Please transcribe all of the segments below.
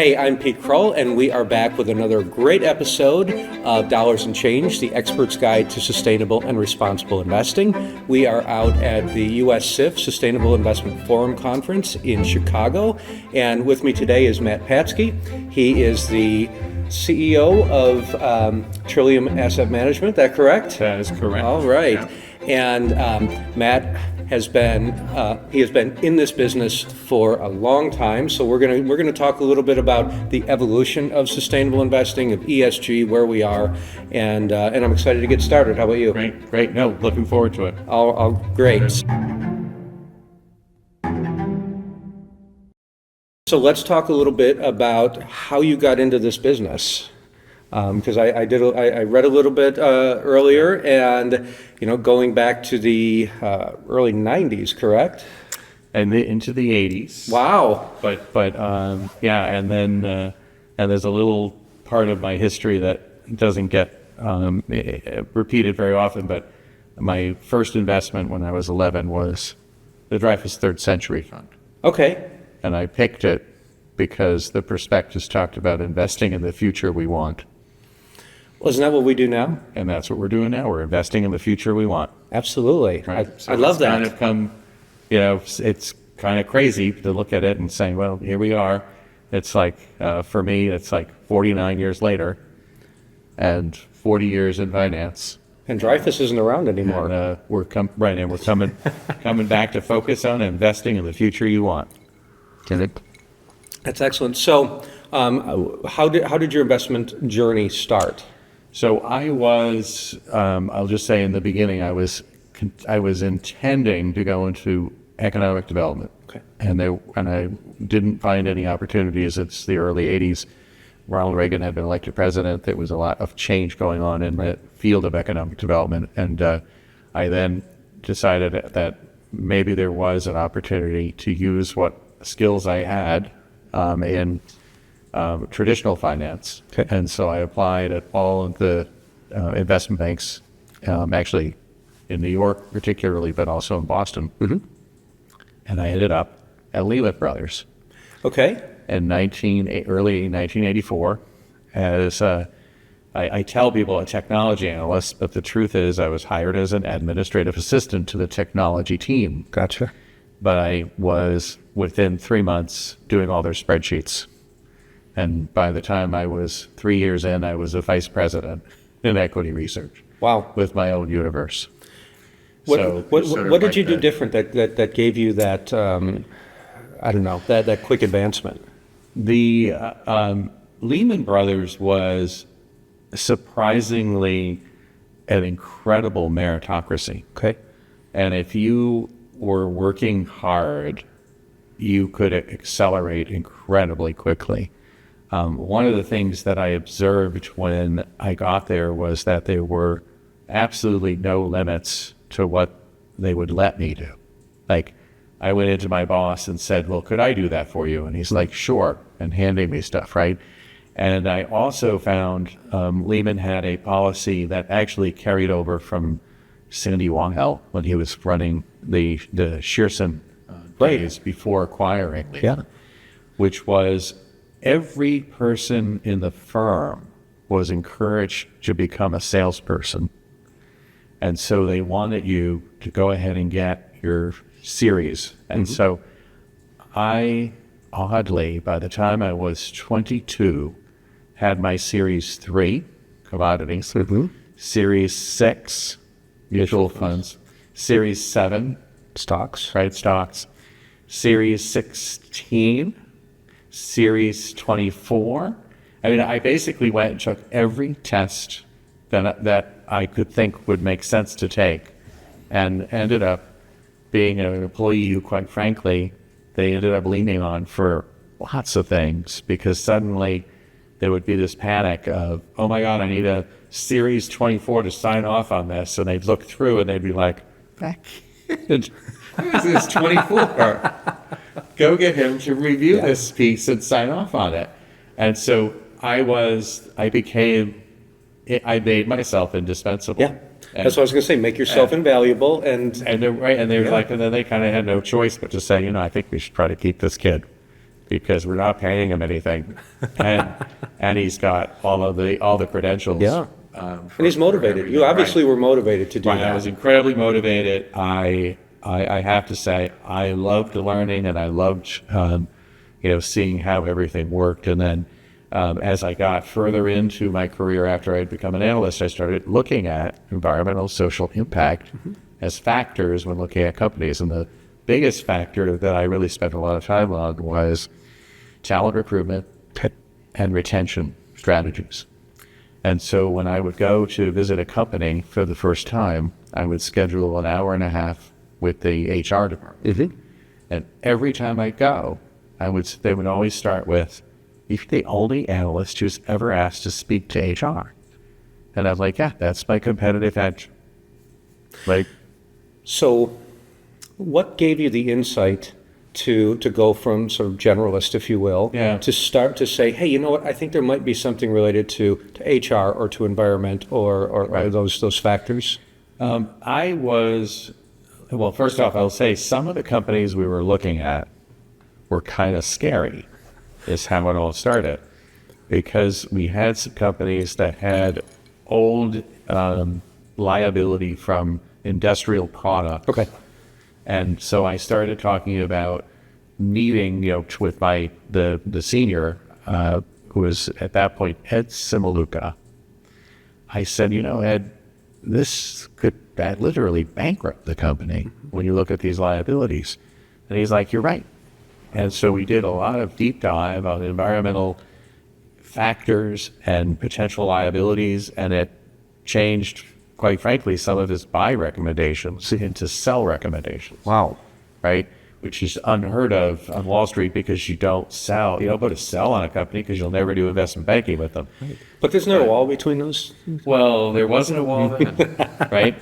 Hey, I'm Pete Krull, and we are back with another great episode of Dollars and Change, the expert's guide to sustainable and responsible investing. We are out at the US SIF Sustainable Investment Forum Conference in Chicago, and with me today is Matt Patsky. He is the CEO of Trillium Asset Management. That correct? That is correct. All right. Yeah. And Matt has been in this business for a long time. So we're gonna talk a little bit about the evolution of sustainable investing, of ESG, where we are, and I'm excited to get started. How about you? Great. No, looking forward to it. All great. So let's talk a little bit about how you got into this business. Because I read a little bit earlier, and going back to the early '90s, correct? And into the '80s. Wow. But yeah, and then and there's a little part of my history that doesn't get repeated very often. But my first investment when I was 11 was the Dreyfus Third Century Fund. Okay. And I picked it because the prospectus talked about investing in the future we want. Well, isn't that what we do now? And that's what we're doing now. We're investing in the future we want. Absolutely. Right? I love that. It's kind of it's kind of crazy to look at it and say, well, here we are. It's like, for me, it's like 49 years later and 40 years in finance. And Dreyfus isn't around anymore. And we're coming back to focus on investing in the future you want. That's excellent. So, how did your investment journey start? So I was, I'll just say in the beginning, I was intending to go into economic development. Okay. And I didn't find any opportunities. It's the early '80s. Ronald Reagan had been elected president. There was a lot of change going on in the field of economic development. And I then decided that maybe there was an opportunity to use what skills I had in traditional finance. Okay. And so I applied at all of the investment banks, actually in New York particularly, but also in Boston. Mm-hmm. And I ended up at Lehman Brothers. Okay. In early 1984, as I tell people a technology analyst, but the truth is I was hired as an administrative assistant to the technology team. Gotcha. But I was within 3 months doing all their spreadsheets. And by the time I was 3 years in, I was a vice president in equity research. Wow. With my own universe. What did you do different that gave you that, that quick advancement? The Lehman Brothers was surprisingly an incredible meritocracy. Okay. And if you were working hard, you could accelerate incredibly quickly. One of the things that I observed when I got there was that there were absolutely no limits to what they would let me do. Like, I went into my boss and said, well, could I do that for you? And he's like, sure, and handing me stuff, right? And I also found Lehman had a policy that actually carried over from Sandy Wangel when he was running the Shearson days before acquiring Lehman, which was every person in the firm was encouraged to become a salesperson. And so they wanted you to go ahead and get your series. And so I, oddly, by the time I was 22, had my Series 3, commodities, Series 6, mutual funds, Series 7, stocks, Series 16, Series 24. I mean, I basically went and took every test that I could think would make sense to take, and ended up being an employee who, quite frankly, they ended up leaning on for lots of things, because suddenly there would be this panic of, oh my God, I need a Series 24 to sign off on this. And they'd look through and they'd be like, this is 24. Go get him to review this piece and sign off on it. And so I made myself indispensable. Yeah. That's what I was going to say. Make yourself invaluable, and they're right. And they're like, and then they kind of had no choice but to say, I think we should try to keep this kid. because we're not paying him anything, and he's got all the credentials. Yeah. And he's motivated. You obviously were motivated to do that. I was incredibly motivated. I have to say, I loved learning, and I loved, seeing how everything worked. And then as I got further into my career after I had become an analyst, I started looking at environmental social impact as factors when looking at companies. And the biggest factor that I really spent a lot of time on was talent recruitment and retention strategies. And so when I would go to visit a company for the first time, I would schedule an hour and a half with the HR department. And every time I go, they would always start with, "You're the only analyst who's ever asked to speak to HR." And I was like, yeah, that's my competitive edge. So what gave you the insight to go from sort of generalist, if you will, to start to say, hey, you know what, I think there might be something related to HR or to environment or those factors? Well, first off, I'll say some of the companies we were looking at were kind of scary, is how it all started. Because we had some companies that had old liability from industrial products. Okay. And so I started talking about meeting, with the senior, who was at that point Ed Simaluka. I said, Ed, this could literally bankrupt the company when you look at these liabilities. And he's like, you're right. And so we did a lot of deep dive on environmental factors and potential liabilities, and it changed, quite frankly, some of his buy recommendations into sell recommendations. Wow. Right? Which is unheard of on Wall Street, because you don't go to sell on a company because you'll never do investment banking with them. Right. But there's no wall between those? Well, there wasn't a wall then, right?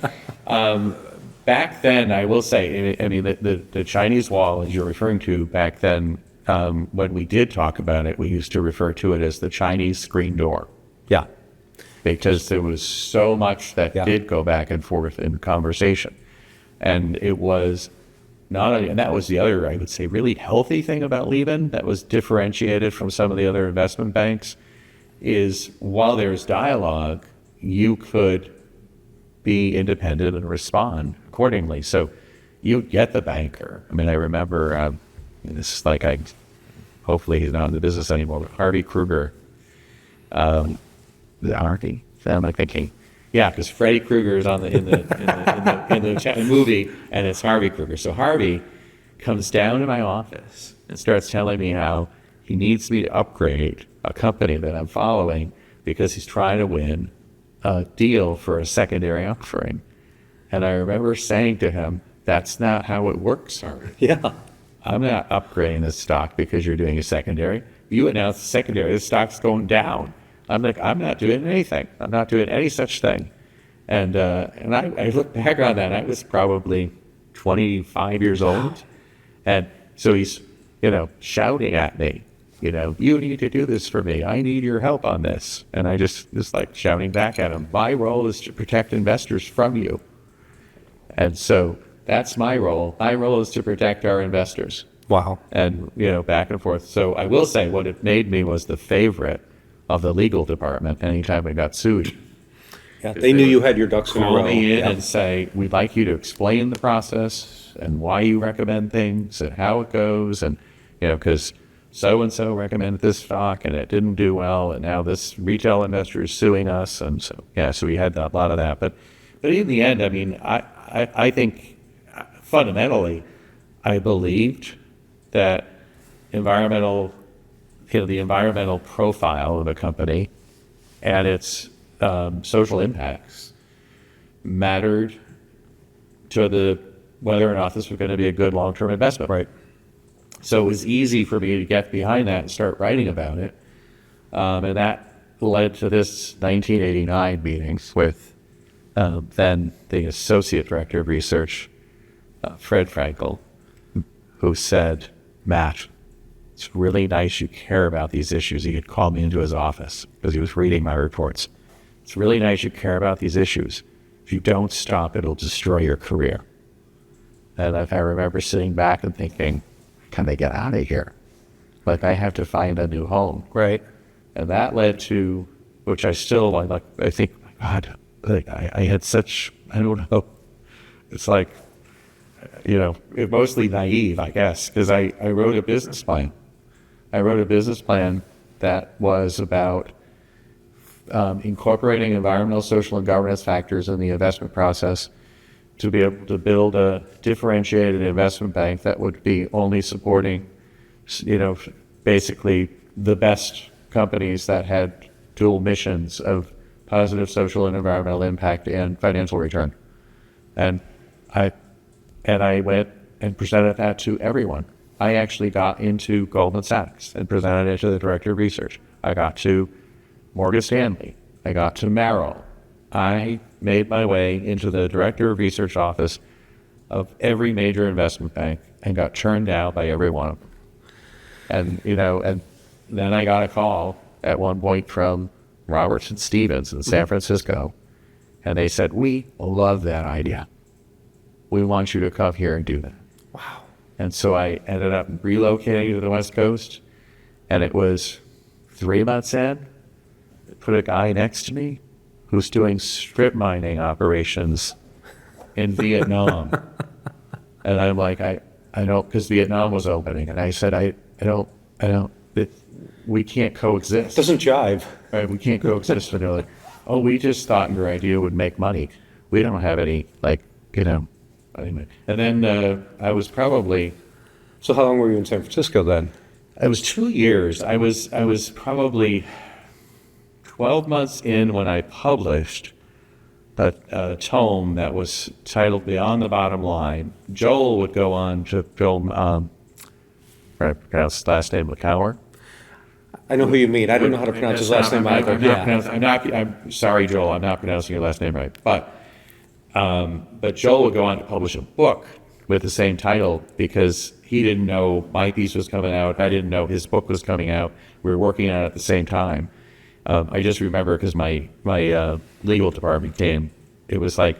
Back then, I will say, the Chinese wall, as you're referring to, back then, when we did talk about it, we used to refer to it as the Chinese screen door. Yeah. Because there was so much that did go back and forth in conversation. And it was not only, and that was the other, I would say, really healthy thing about Lehman that was differentiated from some of the other investment banks, is while there's dialogue, you could be independent and respond accordingly. So you get the banker. I remember, this is like, hopefully he's not in the business anymore, but Harvey Kruger, Harvey? Am I thinking? Yeah, because Freddy Krueger is in the movie, and it's Harvey Kruger. So Harvey comes down to my office and starts telling me how he needs me to upgrade a company that I'm following because he's trying to win a deal for a secondary offering. And I remember saying to him, that's not how it works, Harvey. Yeah. I'm not upgrading this stock because you're doing a secondary. You announced the secondary, the stock's going down. I'm like, I'm not doing anything. I'm not doing any such thing. And I look back on that, I was probably 25 years old. And so he's, shouting at me, you need to do this for me. I need your help on this. And I just like shouting back at him, my role is to protect investors from you. And so that's my role. My role is to protect our investors. Wow. And, back and forth. So I will say what it made me was the favorite of the legal department anytime we got sued. Yeah, they knew you had your ducks in a row. Call me in and say, we'd like you to explain the process and why you recommend things and how it goes. And, because so-and-so recommended this stock and it didn't do well. And now this retail investor is suing us. And so, so we had a lot of that. But in the end, I think fundamentally, I believed that the environmental profile of a company and its social impacts mattered to whether or not this was going to be a good long-term investment. Right. So it was easy for me to get behind that and start writing about it. And that led to this 1989 meeting with then the Associate Director of Research, Fred Frankel, who said, Matt, it's really nice you care about these issues. He had called me into his office because he was reading my reports. It's really nice you care about these issues. If you don't stop, it'll destroy your career. And I remember sitting back and thinking, can they get out of here? Like, I have to find a new home. Right. And that led to, which I still, I think, God, like, I had such, I don't know, it's like, mostly naive, I guess, because I wrote a business plan. I wrote a business plan that was about incorporating environmental, social, and governance factors in the investment process to be able to build a differentiated investment bank that would be only supporting, basically the best companies that had dual missions of positive social and environmental impact and financial return. And I went and presented that to everyone. I actually got into Goldman Sachs and presented it to the director of research. I got to Morgan Stanley. I got to Merrill. I made my way into the director of research office of every major investment bank and got turned down by every one of them. And then I got a call at one point from Robertson Stevens in San Francisco, and they said, "We love that idea. We want you to come here and do that." Wow. And so I ended up relocating to the West Coast, and it was 3 months in, they put a guy next to me who's doing strip mining operations in Vietnam. And I'm like, I don't, because Vietnam was opening, and I said, I don't, we can't coexist. Doesn't jive. Right, we can't coexist. And they're like, "Oh, we just thought your idea would make money. We don't have any, anyway." And then I was probably, So how long were you in San Francisco then? it was 2 years. I was probably 12 months in when I published a tome that was titled Beyond the Bottom Line. Joel would go on to film, I pronounce his last name, McCower. I know who you mean. I don't know how to pronounce his last name either. I'm sorry, Joel, I'm not pronouncing your last name right. But Joel would go on to publish a book with the same title because he didn't know my piece was coming out. I didn't know his book was coming out. We were working on it at the same time. I just remember because my legal department came. It was like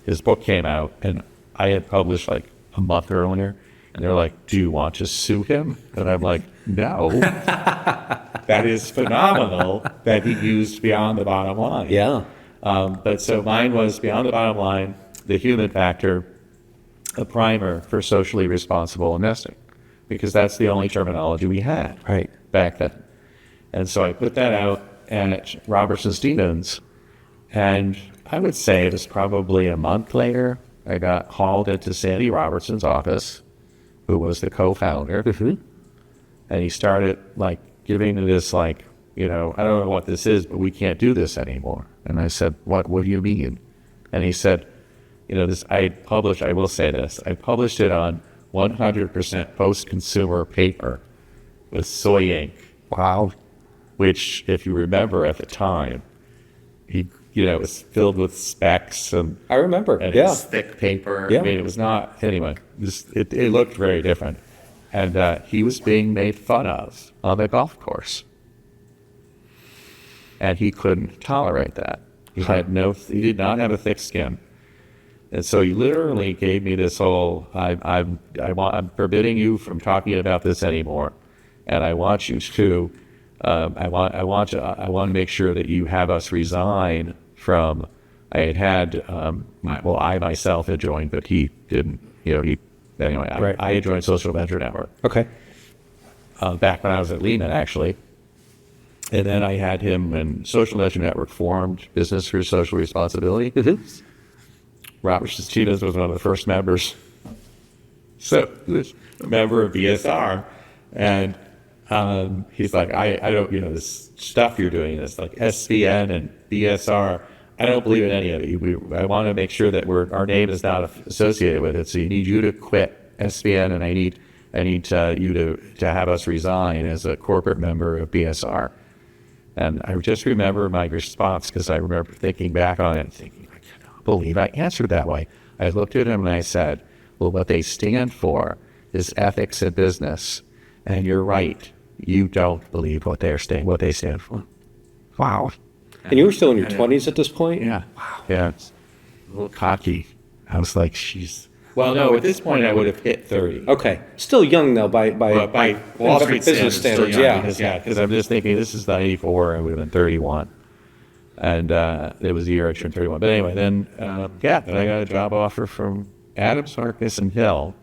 his book came out, and I had published like a month earlier. And they're like, "Do you want to sue him?" And I'm like, "No." That is phenomenal that he used Beyond the Bottom Line. Yeah. But so mine was Beyond the Bottom Line, the human factor, a primer for socially responsible investing, because that's the only terminology we had Right. back then. And so I put that out at Robertson Stevens, and I would say it was probably a month later, I got hauled into Sandy Robertson's office, who was the co-founder, and he started giving me this I don't know what this is, but we can't do this anymore. And I said, what do you mean? And he said, this, I will say this, I published it on 100% post-consumer paper with soy ink. Wow. Which, if you remember at the time, it was filled with specks and I remember. and Yeah. it was thick paper. Yeah. I mean, it was not, anyway, it looked very different. And he was being made fun of on the golf course. And he couldn't tolerate that. He did not have a thick skin. And so he literally gave me this whole, I'm forbidding you from talking about this anymore. And I want you to, I want to make sure that you have us resign from, I myself had joined, but he didn't, Right. I had joined Social Venture Network. Okay. Back when I was at Lehman, actually. And then I had him, and Social Venture Network formed Business for Social Responsibility. Robert Stevens was one of the first members. So he was a member of BSR. And he's like, I don't, this stuff you're doing, this like SVN and BSR, I don't believe in any of it. I want to make sure that our name is not associated with it. So you need you to quit SVN, and I need you to have us resign as a corporate member of BSR. And I just remember my response, because I remember thinking back on it and thinking, I cannot believe I answered that way. I looked at him and I said, well, what they stand for is ethics in business. And you're right. You don't believe what they stand for. Wow. And you were still in your 20s at this point? Yeah. Wow. Yeah. It's a little cocky. I was like, she's... Well, no, at this point I would have hit 30. Okay. Still young, though, by Wall Street business standards. Yeah. Because I'm just thinking this is 94, I would have been 31. And it was the year I turned 31. But anyway, then I got a job offer from Adams, Harkness, and Hill.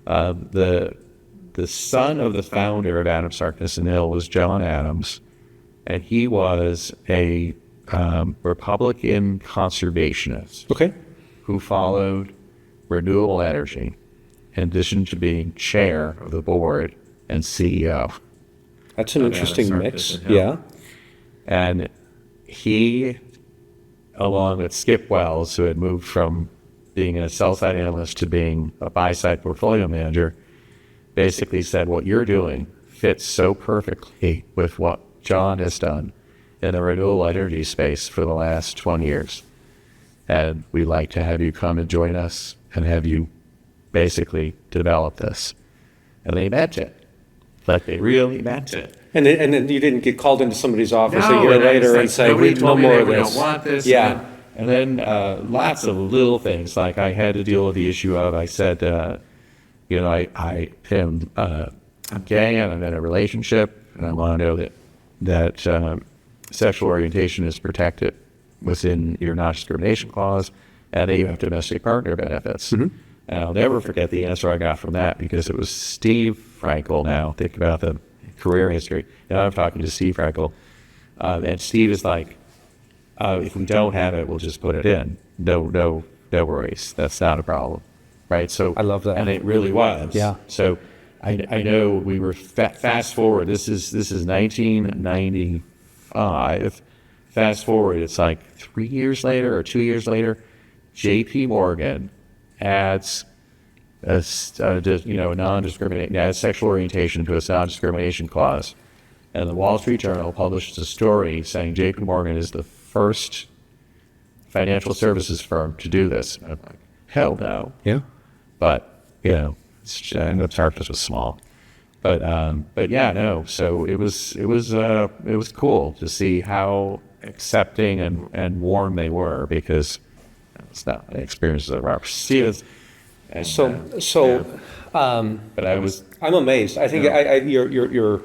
The son of the founder of Adams, Harkness, and Hill was John Adams, and he was a Republican conservationist. Okay. Who followed renewable energy in addition to being chair of the board and CEO. That's an interesting mix. Yeah. And he, along with Skip Wells, who had moved from being a sell-side analyst to being a buy-side portfolio manager, basically said, what you're doing fits so perfectly with what John has done in the renewable energy space for the last 20 years. And we'd like to have you come and join us and have you basically develop this. And they meant it. Like they really meant it. And then you didn't get called into somebody's office a year later and say, no more of this. We don't want this. Yeah. And then lots of little things. Like I had to deal with the issue of, I said, I'm gay and I'm in a relationship and I want to know that sexual orientation is protected within your non-discrimination clause, and that you have domestic partner benefits. Mm-hmm. And I'll never forget the answer I got from that, because it was Steve Frankel. Now, think about the career history. Now I'm talking to Steve Frankel, and Steve is like, if we don't have it, we'll just put it in. No worries. That's not a problem, right? So I love that. And it really was. Yeah. So I know we were fast forward. This is 1995. Fast forward, it's like 3 years later or 2 years later, J.P. Morgan adds a non-discrimination, adds sexual orientation to its non-discrimination clause, and the Wall Street Journal publishes a story saying J.P. Morgan is the first financial services firm to do this. And I'm like, hell no. Yeah. But the Harkness was small. But yeah, no. So it was cool to see how accepting and warm they were, because it's not an experience of our Stevens. And, but I'm amazed. I think your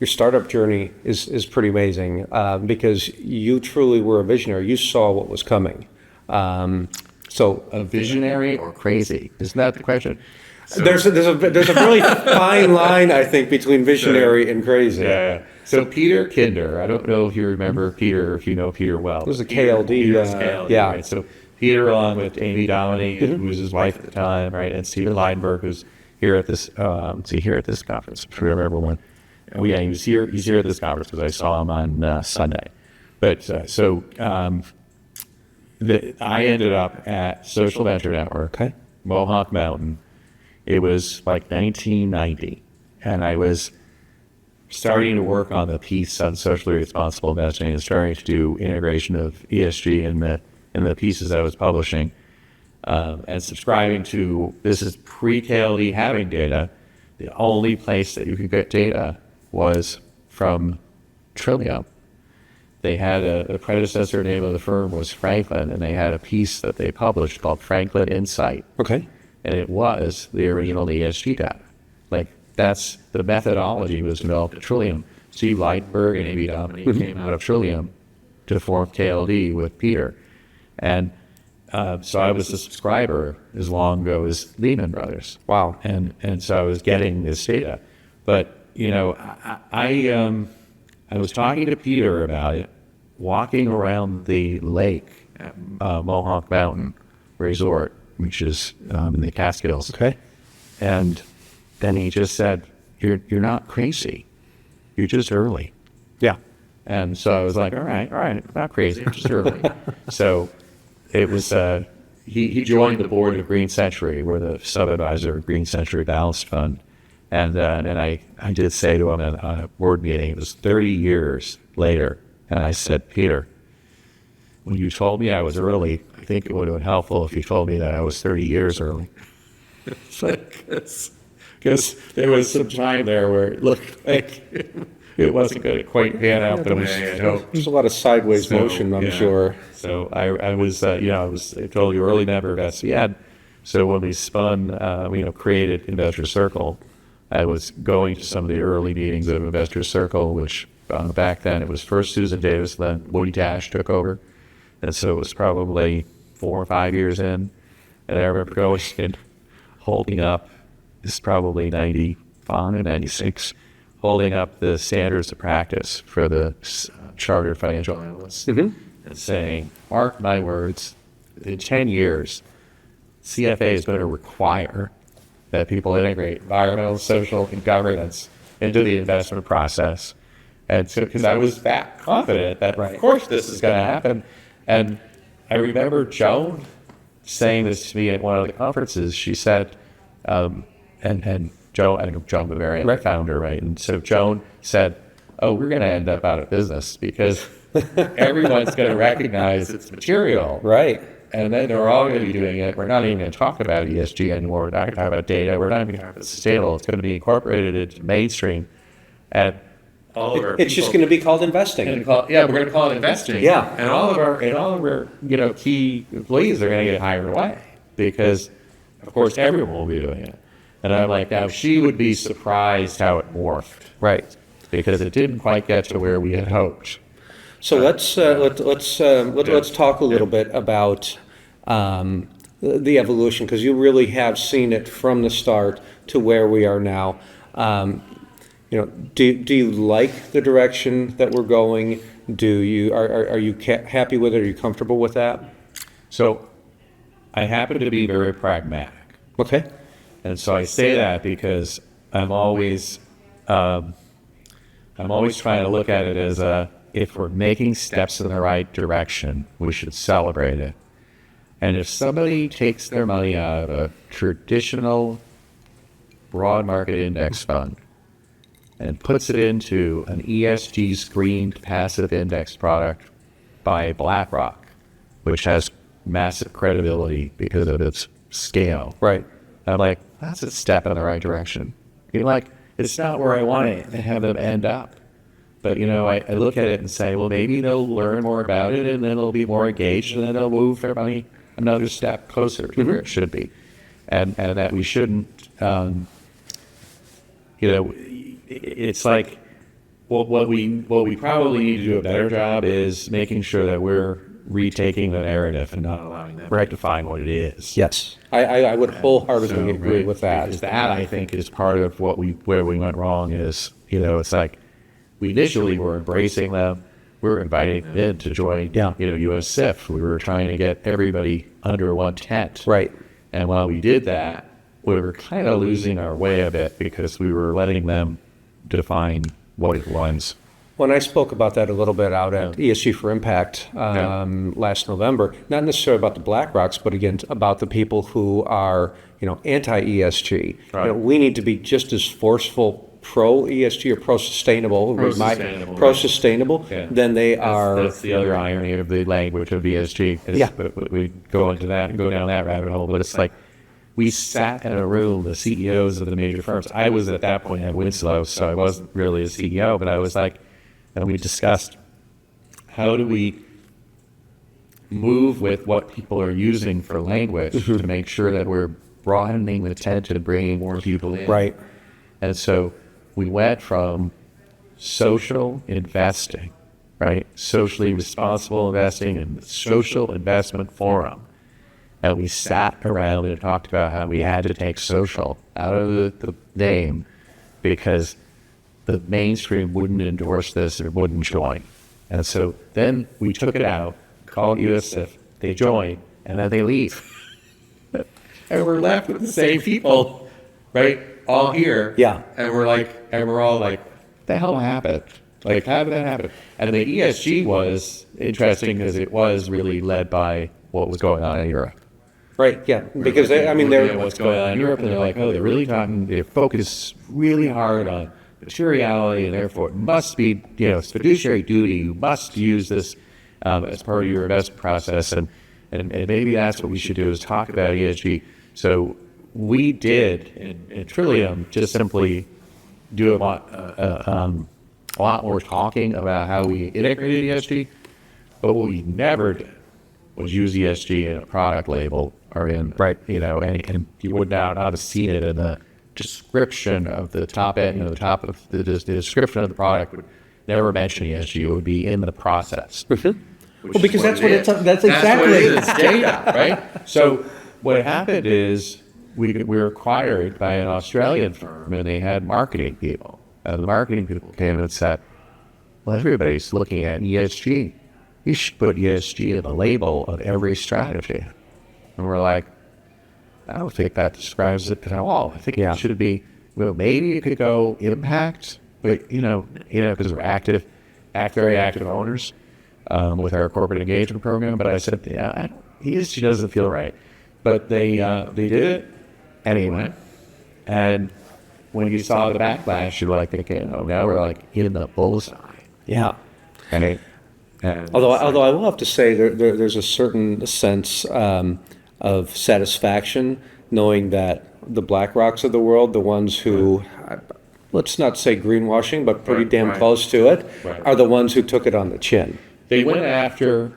startup journey is pretty amazing, because you truly were a visionary. You saw what was coming. So a visionary or crazy? Isn't that the question? So, there's a really fine line, I think, between visionary and crazy. Yeah. So Peter Kinder, I don't know if you remember Peter, if you know Peter well. It was a KLD. Peter's KLD, yeah. Right? So Peter, along with Amy Dominique, who was his wife at the time, right, and Stephen Leinberg, who's here at this conference. I remember when. He's here at this conference because I saw him on Sunday. But I ended up at Social Venture Network, Mohawk Mountain. It was like 1990, and I was starting to work on the piece on socially responsible investing and starting to do integration of ESG in the pieces I was publishing, and subscribing to, this is pre-KLD having data. The only place that you could get data was from Trillium. They had a predecessor name of the firm was Franklin, and they had a piece that they published called Franklin Insight. Okay. And it was the original ESG data. Like, that's the methodology was developed at Trillium. Steve Leinberg and Amy Dominique came out of Trillium to form KLD with Peter. And so I was a subscriber as long ago as Lehman Brothers. Wow. And so I was getting this data. But, I was talking to Peter about it, walking around the lake at Mohawk Mountain Resort, which is in the Catskills. Okay. And then he just said, you're not crazy. You're just early. Yeah. And so I was like, all right, not crazy, just early. So it was, he joined the board of Green Century. We're the sub-advisor of Green Century Balanced Fund. And I did say to him at a board meeting, it was 30 years later, and I said, Peter, when you told me I was early, I think it would have been helpful if you told me that I was 30 years early. Because there was some time there where it looked like it wasn't going to quite pan out the way I hoped. There's a lot of sideways motion, I'm sure. So I was, I told you early never best yet. So when we spun, created Investor Circle, I was going to some of the early meetings of Investor Circle, which back then it was first Susan Davis, then Woody Dash took over. And so it was probably 4 or 5 years in. And I remember going and holding up, this is probably 95 and 96, holding up the standards of practice for the chartered financial analysts and saying, mark my words, in 10 years, CFA is going to require that people integrate environmental, social, and governance into the investment process. And so, because I was that confident that, of course, this is going to happen. And I remember Joan saying this to me at one of the conferences. She said, and Joan, I think Joan Bavarian, founder, right? And so Joan said, oh, we're going to end up out of business because everyone's going to recognize its material. Right. And then they're all going to be doing it. We're not even going to talk about ESG anymore. We're not going to talk about data. We're not even going to talk about sustainable. It's going to be incorporated into mainstream. And all of our It's just going to be called investing. we're going to call it investing. Yeah. And all of our key employees are going to get hired away because, of course, everyone will be doing it. And I'm like, now she would be surprised how it morphed. Right. Because it didn't quite get to where we had hoped. So let's talk a little bit about the evolution, because you really have seen it from the start to where we are now. Do you like the direction that we're going? Are you happy with it? Are you comfortable with that? So I happen to be very pragmatic. Okay. And so I say that because I'm always trying to look at it as if we're making steps in the right direction, we should celebrate it. And if somebody takes their money out of a traditional broad market index fund and puts it into an ESG screened passive index product by BlackRock, which has massive credibility because of its scale. Right. I'm like, that's a step in the right direction. You're like, it's not where I want to have them end up. But, I look at it and say, well, maybe they'll learn more about it and then they'll be more engaged and then they'll move their money another step closer to where it should be. And that we shouldn't, it's like what we probably need to do a better job is making sure that we're retaking the narrative and not allowing them to define what it is. Yes. I would wholeheartedly agree with that. Because that, I think, is part of where we went wrong is, it's like we initially were embracing them. We were inviting them in to join, US SIF. We were trying to get everybody under one tent. Right. And while we did that, we were kind of losing our way a bit because we were letting them define what it was. When I spoke about that a little bit out at ESG for Impact last November, not necessarily about the BlackRocks, but again about the people who are anti-ESG. Right. We need to be just as forceful pro-ESG or pro-sustainable, pro-sustainable than they are. That's the other irony of the language of ESG. But we go into that and go down that rabbit hole. But it's like we sat in a room, the CEOs of the major firms. I was at that point at Winslow, so I wasn't really a CEO, but I was like, and we discussed how do we move with what people are using for language to make sure that we're broadening the tent and bringing more people in. Right. And so we went from social investing, right? Socially responsible investing and the social investment forum. And we sat around and talked about how we had to take social out of the name because the mainstream wouldn't endorse this or wouldn't join. And so then we took it out, called USIF, they join, and then they leave. And we're left with the same people, right? All here. Yeah. And we're all like, what the hell happened? Like, how did that happen? And the ESG was interesting because it was really led by what was going on in Europe. Right, yeah, because they're what's going on in Europe, and they're like, oh, they focus really hard on materiality, and therefore it must be, it's fiduciary duty. You must use this as part of your investment process, and maybe that's what we should do is talk about ESG. So we did in Trillium just simply do a lot more talking about how we integrated ESG, but what we never did was use ESG in a product label or in, Right. and you would not have seen it in the description of the top end, the top of the description of the product would never mention ESG. It would be in the process. Well, because that's what it's, that's That's what exactly. it is. It's data, right? So what happened is we were acquired by an Australian firm, and they had marketing people. And the marketing people came and said, well, everybody's looking at ESG. You should put ESG in the label of every strategy. And we're like, I don't think that describes it at all. I think it should be, well, maybe it could go impact, but, because we're very active owners with our corporate engagement program. But I said, ESG doesn't feel right. But they did it anyway. And when you saw the backlash, you're like, okay, now we're like in the bullseye. Yeah. And Although I will have to say there's a certain sense of satisfaction knowing that the BlackRocks of the world, the ones who, let's not say greenwashing, but pretty damn close to it, are the ones who took it on the chin. They went after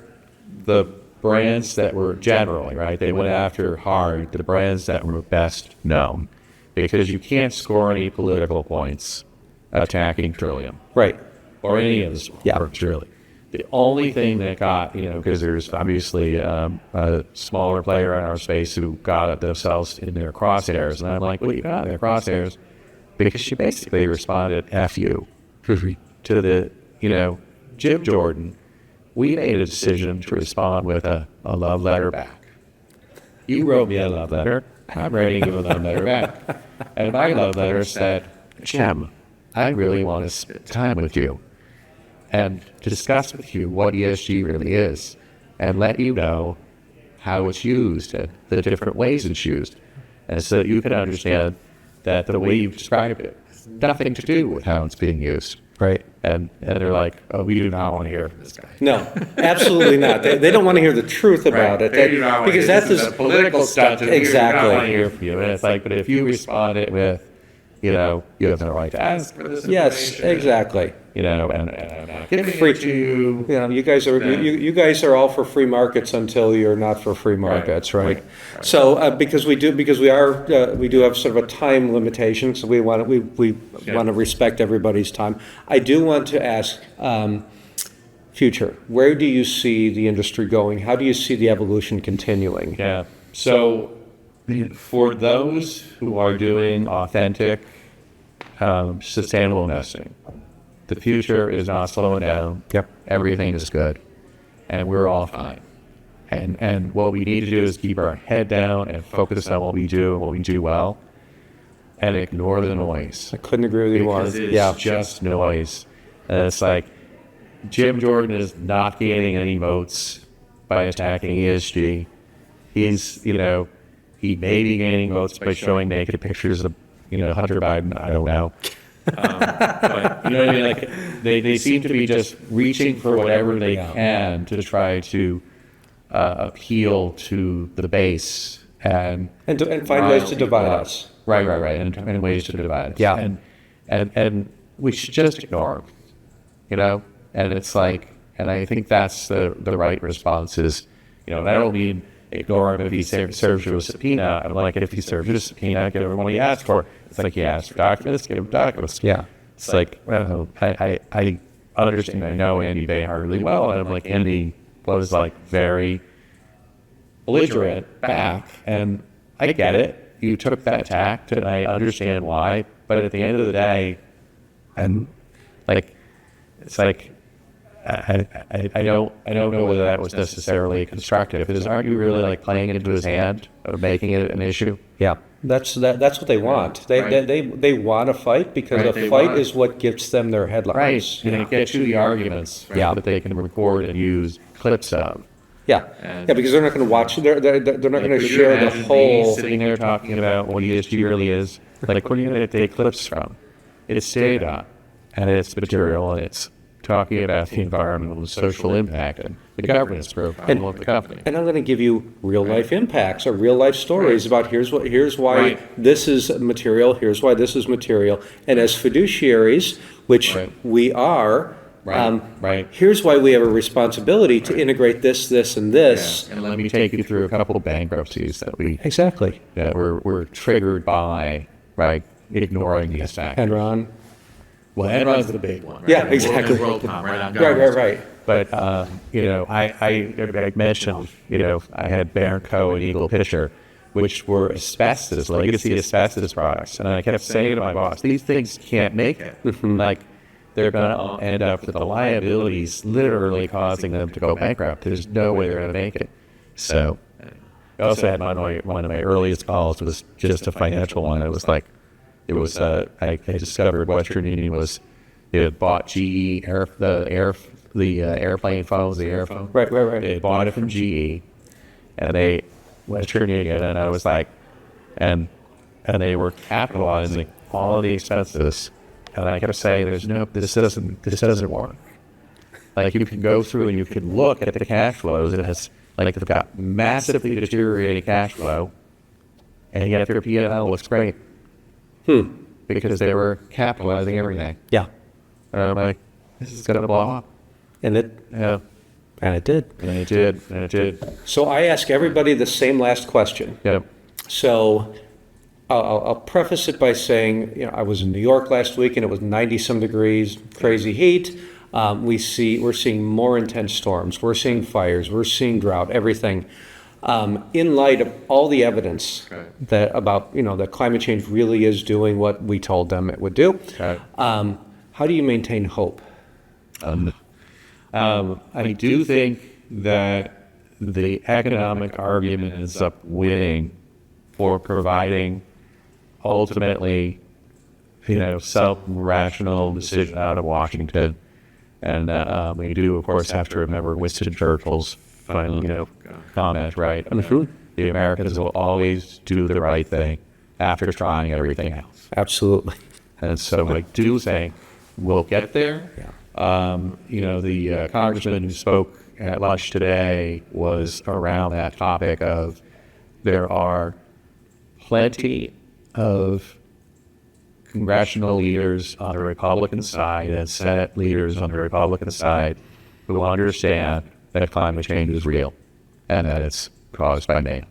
the brands that were generally, right? They went after hard the brands that were best known, because you can't score any political points attacking Trillium. Right. Or any of the firms, really. The only thing that got, because there's obviously a smaller player in our space who got themselves in their crosshairs. And I'm like, well, you got in their crosshairs because she basically responded, F you, to the, Jim Jordan. We made a decision to respond with a love letter back. You wrote me a love letter. I'm ready to give a love letter back. And my love letter said, Jim, I really want to spend time with you and to discuss with you what ESG really is and let you know how it's used and the different ways it's used. And so that you can understand that the way you've described it has nothing to do with how it's being used. Right. And they're like, oh, we do not want to hear from this guy. No, absolutely not. They don't want to hear the truth about it. Because that's a political stunt. Exactly. We don't want to hear from you. And it's like, but if you respond it with, you have no right to ask for this. Yes, exactly. And I'm not giving it to you. You guys are you guys are all for free markets until you're not for free markets, right? So because we do have sort of a time limitation, so we want to respect everybody's time. I do want to ask, future. Where do you see the industry going? How do you see the evolution continuing? Yeah. So for those who are doing authentic, sustainable investing, the future is not slowing down. Yep. Everything is good. And we're all fine. And what we need to do is keep our head down and focus on what we do and what we do well and ignore the noise. I couldn't agree with you more. Because it's just noise. And it's like Jim Jordan is not gaining any votes by attacking ESG. He's, he may be gaining votes by showing naked pictures of, Hunter Biden. I don't know. But you know what I mean? Like they seem to be just reaching for whatever they can to try to appeal to the base and find ways to divide us. Right, and ways to divide us. Yeah, and we should just ignore them, And it's like, and I think that's the right response is, and I don't mean ignore him if he serves you a subpoena. I'm like, if he serves you a subpoena, give him what he asked for. It's like he asked for documents, give him documents. Yeah. It's like, well, I understand, I know Andy Behar really well, and I'm like, Andy was like very belligerent back, and I get it. You took that tact, and I understand why, but at the end of the day, and like, it's like, I don't know whether that was necessarily constructive. Because aren't you really like playing into his hand or making it an issue? Yeah, that's what they want. They want to fight because a fight is what gets them their headlines. Right, and it gets you the arguments that they can record and use clips of. Yeah, because they're not going to watch. They're not going to share the whole. Sitting there talking about what ESG really is. Like, what are you going to take clips from? It's data, and it's material, and it's talking about the environmental and social impact and the governance profile of the company. And I'm going to give you real life impacts or real life stories about here's why this is material, here's why this is material. And as fiduciaries, which we are, Right. Here's why we have a responsibility to integrate this, this, and this. And let me take you through a couple of bankruptcies Exactly. that were triggered by, right, ignoring these factors. Enron. Well, Enron's the big one. Right? Yeah, exactly. WorldCom, right? On Right. But, I mentioned, I had Bearco and Eagle Pitcher, which were asbestos, legacy asbestos products. And I kept saying to my boss, these things can't make it. Like, they're going to end up with the liabilities literally causing them to go bankrupt. There's no way they're going to make it. So I also had one of my earliest calls was just a financial one. It was like, I discovered Western Union had bought GE, the airplane phones, the airphone. Right. They bought it from GE, and Western Union, and I was like, and they were capitalizing all of the expenses. And I kept saying, this doesn't work. Like, you can go through and you can look at the cash flows, and it's like they've got massively deteriorating cash flow, and yet their P&L looks great. Because they were capitalizing everything. Yeah. And I'm like, this is going to blow up. And it did. And it did. So I ask everybody the same last question. Yep. So I'll preface it by saying, I was in New York last week and it was 90-some degrees, crazy heat. We're seeing more intense storms. We're seeing fires. We're seeing drought, everything. In light of all the evidence that climate change really is doing what we told them it would do, how do you maintain hope? I do think that the economic argument ends up winning for providing ultimately, some rational decision out of Washington. And we do, of course, have to remember Winston Churchill's final, comment, right? The Americans will always do the right thing after trying everything else. Absolutely. And so I do think we'll get there. The congressman who spoke at lunch today was around that topic of there are plenty of congressional leaders on the Republican side and Senate leaders on the Republican side who understand that climate change is real and that it's caused by man.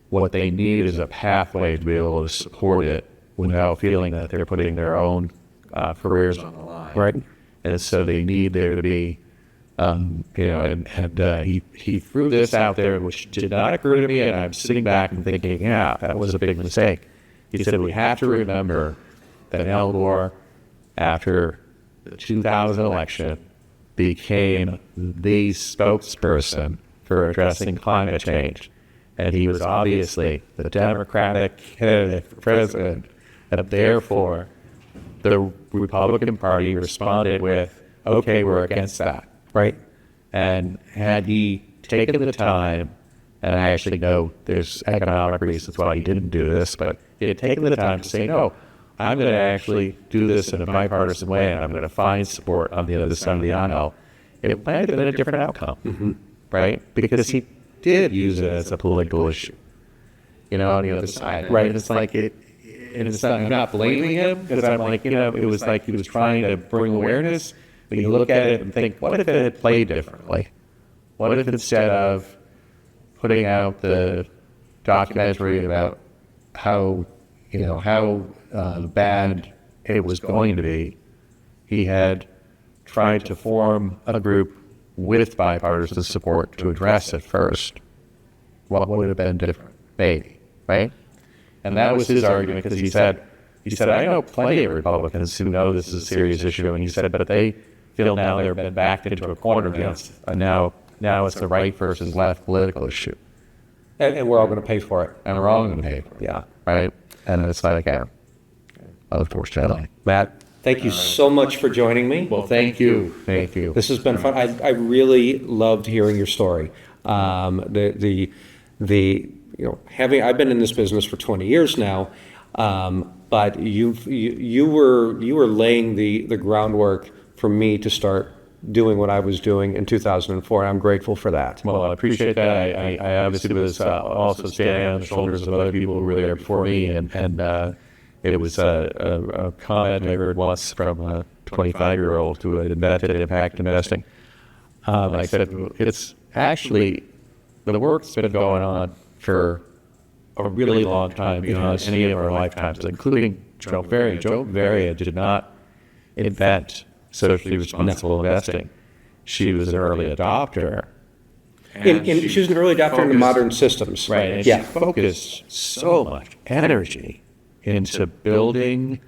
What they need is a pathway to be able to support it without feeling that they're putting their own careers on the line. Right. And so they need there to be, he threw this out there, which did not occur to me, and I'm sitting back and thinking, yeah, that was a big mistake. He said, we have to remember that Al Gore, after the 2000 election, became the spokesperson for addressing climate change. And he was obviously the Democratic candidate for president, and therefore the Republican Party responded with, okay, we're against that. Right. And had he taken the time, and I actually know there's economic reasons why he didn't do this, but he had taken the time to say, no, I'm going to actually do this in a bipartisan way, and I'm going to find support on the other side of the aisle, it might have been a different outcome, right? Because he did use it as a political issue, on the other side, right? It's like I'm not blaming him, because I'm like, it was like he was trying to bring awareness, but you look at it and think, what if it had played differently? What if instead of putting out the documentary about how bad it was going to be, he had tried to form a group with bipartisan support to address it first? What would have been different? Maybe, right? And that was his argument, because he said, I know plenty of Republicans who know this is a serious issue, and he said, but they feel now they've been backed into a corner against, and now it's the right versus left political issue. And we're all going to pay for it. And we're all going to pay for it. Yeah. Right? And it's like, unfortunately. Matt, thank you so much for joining me. Well, thank you. Thank you. This has been fun. I really loved hearing your story. I've been in this business for 20 years now, but you were laying the groundwork for me to start doing what I was doing in 2004. I'm grateful for that. Well, I appreciate that. I obviously was also standing on the shoulders of other people who were there before me, and It was a comment I heard once from a 25-year-old who had invented impact investing. I said, it's actually, the work's been going on for a really long time beyond any of our lifetimes, including Joe Varia. Joe Varia did not invent socially responsible investing. She was an early adopter. And she was an early adopter into modern systems. Right, and she focused so much energy into building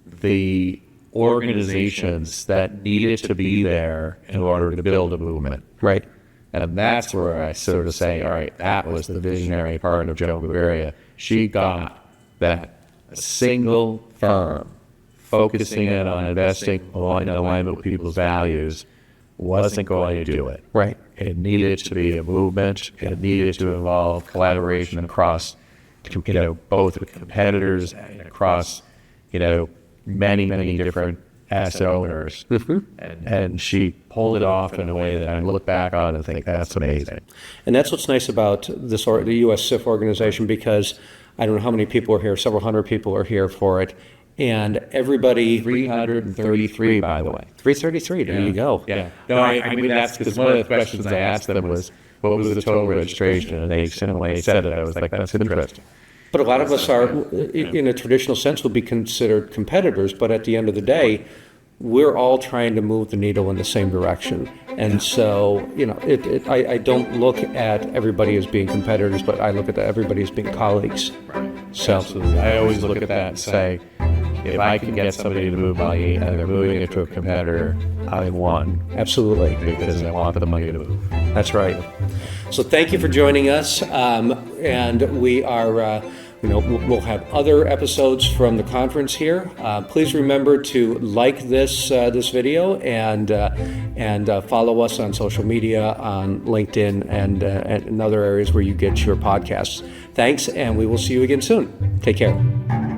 the organizations that needed to be there in order to build a movement. Right. And that's where I sort of say, all right, that was the visionary part of Joe Varia. She got that a single firm focusing in on investing in alignment with people's values wasn't going to do it. Right. It needed to be a movement. It needed to involve collaboration across, both with competitors and across, many, many different asset owners. And she pulled it off in a way that I look back on and think that's amazing. And that's what's nice about this, the U.S. SIF organization, because I don't know how many people are here, several hundred people are here for it. And everybody... 333, by the way. 333, there you go. Yeah. No, I mean, that's because one of the questions I asked them was, what was the total registration? And they said it. I was like, that's interesting. But a lot of us are, in a traditional sense, would be considered competitors, but at the end of the day, we're all trying to move the needle in the same direction. And so, I don't look at everybody as being competitors, but I look at everybody as being colleagues. So absolutely. I always look at that and say, if I can get somebody to move money and they're moving it to a competitor, I won. Absolutely. Because I want the money to move. That's right. So thank you for joining us. And we are, we'll have other episodes from the conference here. Please remember to like this video and follow us on social media, on LinkedIn, and in other areas where you get your podcasts. Thanks, and we will see you again soon. Take care.